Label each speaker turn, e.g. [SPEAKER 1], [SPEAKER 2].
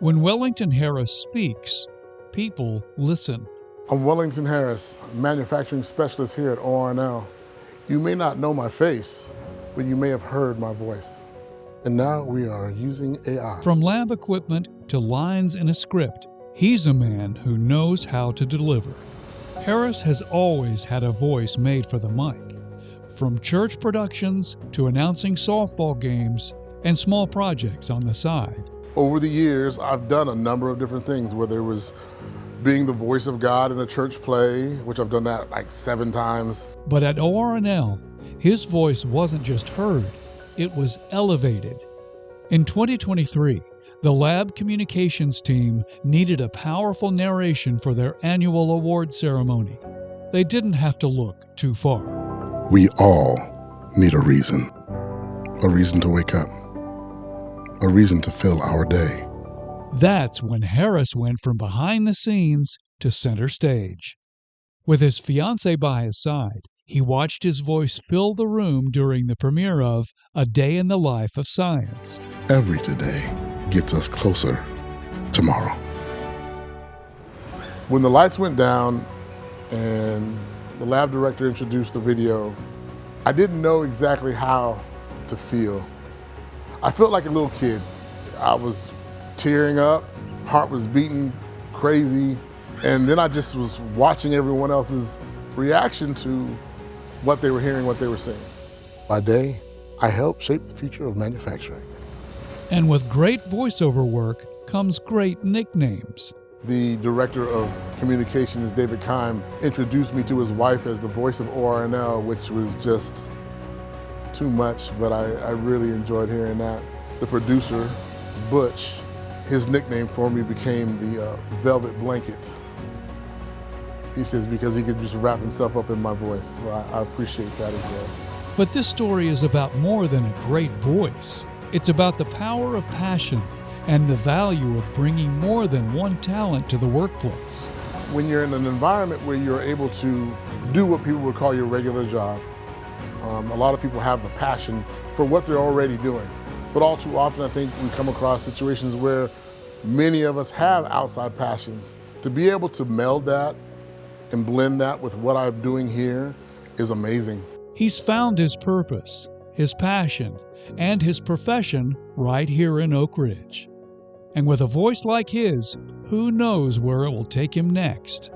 [SPEAKER 1] When Wellington Harris speaks, people listen.
[SPEAKER 2] I'm Wellington Harris, manufacturing specialist here at ORNL. You may not know my face, but you may have heard my voice. And now we are using AI.
[SPEAKER 1] From lab equipment to lines in a script, he's a man who knows how to deliver. Harris has always had a voice made for the mic, from church productions to announcing softball games and small projects on the side.
[SPEAKER 2] Over the years, I've done a number of different things, whether it was being the voice of God in a church play, which I've done that like 7 times.
[SPEAKER 1] But at ORNL, his voice wasn't just heard, it was elevated. In 2023, the lab communications team needed a powerful narration for their annual award ceremony. They didn't have to look too far.
[SPEAKER 2] We all need a reason to wake up, a reason to fill our day.
[SPEAKER 1] That's when Harris went from behind the scenes to center stage. With his fiancée by his side, he watched his voice fill the room during the premiere of A Day in the Life of Science.
[SPEAKER 2] Every today gets us closer tomorrow. When the lights went down and the lab director introduced the video, I didn't know exactly how to feel. I felt like a little kid. I was tearing up, heart was beating crazy, and then I just was watching everyone else's reaction to what they were hearing, what they were saying. By day, I helped shape the future of manufacturing.
[SPEAKER 1] And with great voiceover work comes great nicknames.
[SPEAKER 2] The director of communications, David Keim, introduced me to his wife as the voice of ORNL, which was just too much, but I really enjoyed hearing that. The producer, Butch, his nickname for me became the Velvet Blanket. He says because he could just wrap himself up in my voice, so I appreciate that as well.
[SPEAKER 1] But this story is about more than a great voice. It's about the power of passion and the value of bringing more than one talent to the workplace.
[SPEAKER 2] When you're in an environment where you're able to do what people would call your regular job, a lot of people have the passion for what they're already doing. But all too often, I think we come across situations where many of us have outside passions. To be able to meld that and blend that with what I'm doing here is amazing.
[SPEAKER 1] He's found his purpose, his passion, and his profession right here in Oak Ridge. And with a voice like his, who knows where it will take him next?